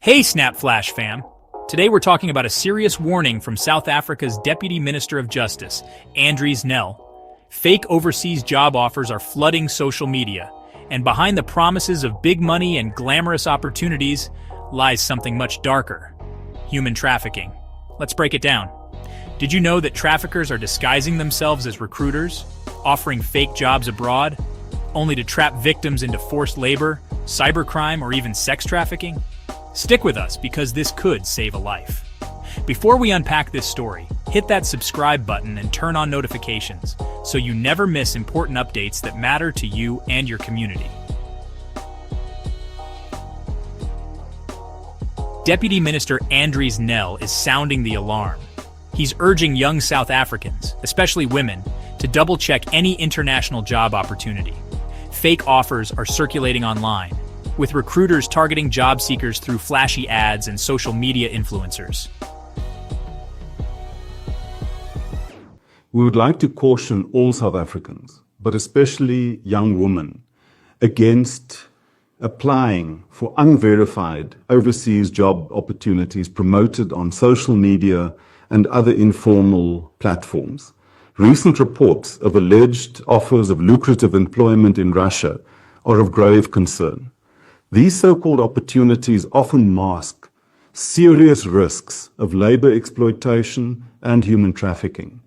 Hey SnapFlash fam! Today we're talking about a serious warning from South Africa's Deputy Minister of Justice, Andries Nel. Fake overseas job offers are flooding social media, and behind the promises of big money and glamorous opportunities lies something much darker: human trafficking. Let's break it down. Did you know that traffickers are disguising themselves as recruiters, offering fake jobs abroad, only to trap victims into forced labor, cybercrime, or even sex trafficking? Stick with us because this could save a life. Before we unpack this story, hit that subscribe button and turn on notifications so you never miss important updates that matter to you and your community. Deputy Minister Andries Nel is sounding the alarm. He's urging young South Africans, especially women, to double-check any international job opportunity. Fake offers are circulating online, with recruiters targeting job seekers through flashy ads and social media influencers. We would like to caution all South Africans, but especially young women, against applying for unverified overseas job opportunities promoted on social media and other informal platforms. Recent reports of alleged offers of lucrative employment in Russia are of grave concern. These so-called opportunities often mask serious risks of labor exploitation and human trafficking.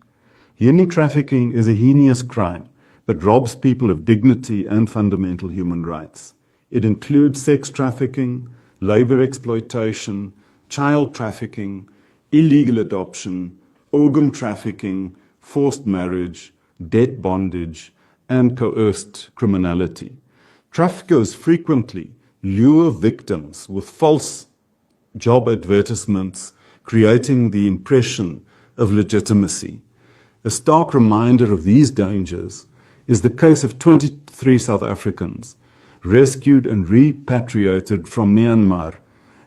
Human trafficking is a heinous crime that robs people of dignity and fundamental human rights. It includes sex trafficking, labor exploitation, child trafficking, illegal adoption, organ trafficking, forced marriage, debt bondage, and coerced criminality. Traffickers frequently lure victims with false job advertisements, creating the impression of legitimacy. A stark reminder of these dangers is the case of 23 South Africans rescued and repatriated from Myanmar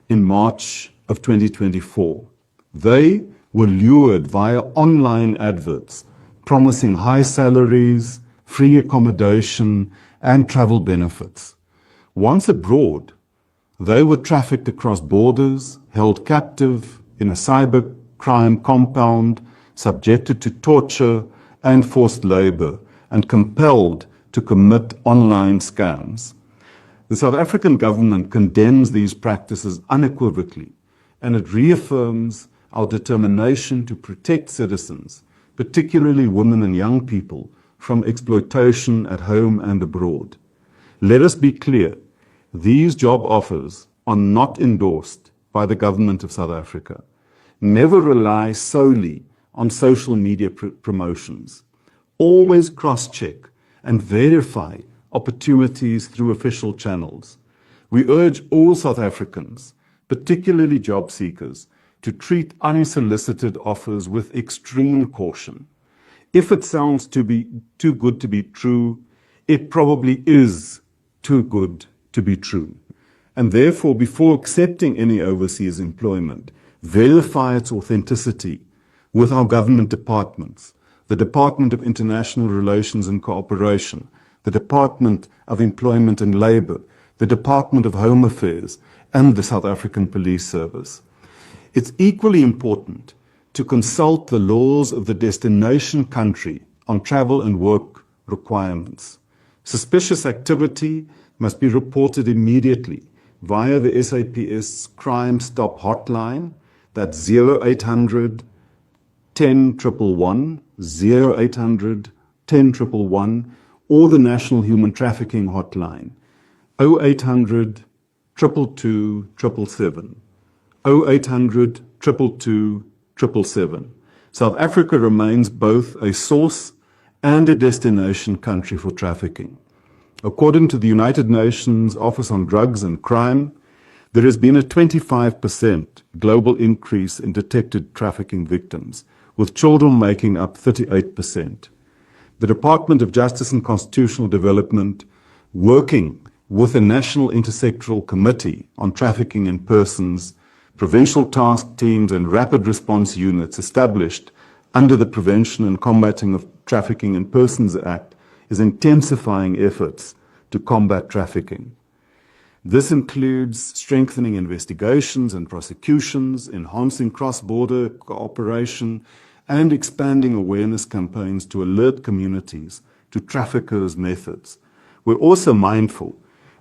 in March of 2024. They were lured via online adverts, promising high salaries, free accommodation, and travel benefits. Once abroad, they were trafficked across borders, held captive in a cybercrime compound, subjected to torture and forced labor, and compelled to commit online scams. The South African government condemns these practices unequivocally, and it reaffirms our determination to protect citizens, particularly women and young people, from exploitation at home and abroad. Let us be clear. These job offers are not endorsed by the government of South Africa. Never rely solely on social media promotions. Always cross-check and verify opportunities through official channels. We urge all South Africans, particularly job seekers, to treat unsolicited offers with extreme caution. If it sounds to be too good to be true, it probably is too good to be true. And therefore, before accepting any overseas employment, verify its authenticity with our government departments, the Department of International Relations and Cooperation, the Department of Employment and Labour, the Department of Home Affairs, and the South African Police Service. It's equally important to consult the laws of the destination country on travel and work requirements. Suspicious activity must be reported immediately via the SAPS Crime Stop Hotline, that's 0800 10 111, 0800 10 111, or the National Human Trafficking Hotline, 0800 222 777, 0800 222 777. South Africa remains both a source and a destination country for trafficking. According to the United Nations Office on Drugs and Crime, there has been a 25% global increase in detected trafficking victims, with children making up 38%. The Department of Justice and Constitutional Development, working with the National Intersectoral Committee on Trafficking in Persons, provincial task teams and rapid response units established under the Prevention and Combating of Trafficking in Persons Act, is intensifying efforts to combat trafficking. This includes strengthening investigations and prosecutions, enhancing cross-border cooperation, and expanding awareness campaigns to alert communities to traffickers' methods. We're also mindful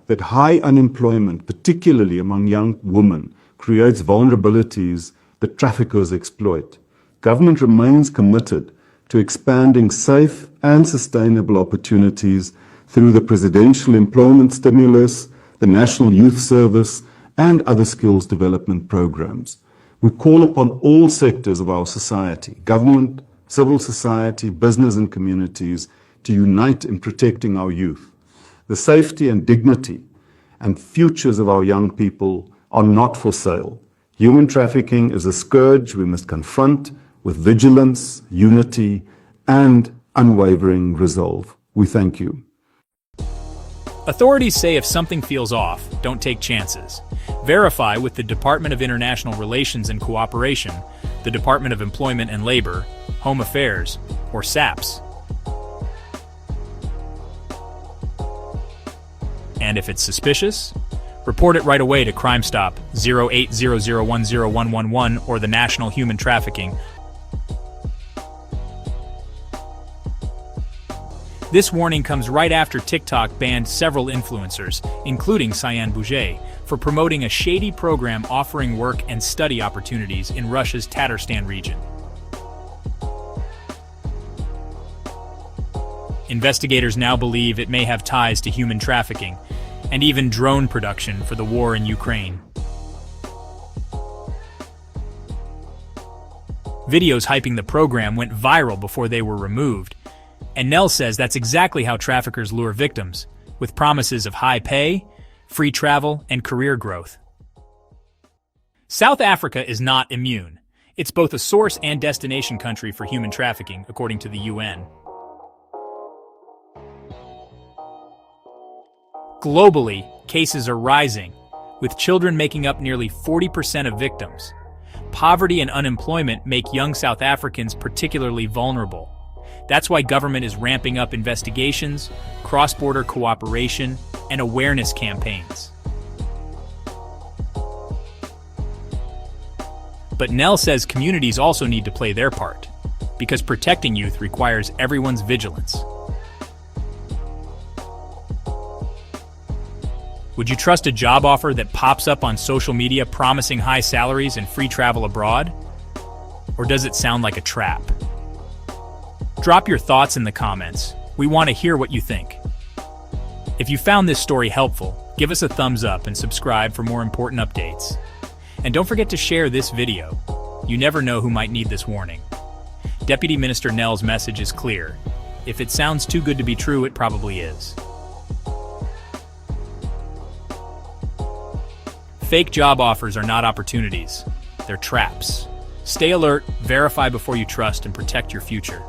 that high unemployment, particularly among young women, creates vulnerabilities that traffickers exploit. Government remains committed to expanding safe and sustainable opportunities through the Presidential Employment Stimulus, the National Youth Service, and other skills development programs. We call upon all sectors of our society, government, civil society, business, and communities to unite in protecting our youth. The safety and dignity and futures of our young people are not for sale. Human trafficking is a scourge we must confront with vigilance, unity, and unwavering resolve. We thank you. Authorities say if something feels off, don't take chances. Verify with the Department of International Relations and Cooperation, the Department of Employment and Labor, Home Affairs, or SAPS. And if it's suspicious, report it right away to Crime Stop 0800101111 or the National Human Trafficking. This warning comes right after TikTok banned several influencers, including Cyan Boujee, for promoting a shady program offering work and study opportunities in Russia's Tatarstan region. Investigators now believe it may have ties to human trafficking and even drone production for the war in Ukraine. Videos hyping the program went viral before they were removed, and Nel says that's exactly how traffickers lure victims, with promises of high pay, free travel, and career growth. South Africa is not immune. It's both a source and destination country for human trafficking, according to the UN. Globally, cases are rising, with children making up nearly 40% of victims. Poverty and unemployment make young South Africans particularly vulnerable. That's why government is ramping up investigations, cross-border cooperation, and awareness campaigns. But Nel says communities also need to play their part, because protecting youth requires everyone's vigilance. Would you trust a job offer that pops up on social media promising high salaries and free travel abroad? Or does it sound like a trap? Drop your thoughts in the comments. We want to hear what you think. If you found this story helpful, give us a thumbs up and subscribe for more important updates. And don't forget to share this video. You never know who might need this warning. Deputy Minister Nel's message is clear. If it sounds too good to be true, it probably is. Fake job offers are not opportunities. They're traps. Stay alert, verify before you trust, and protect your future.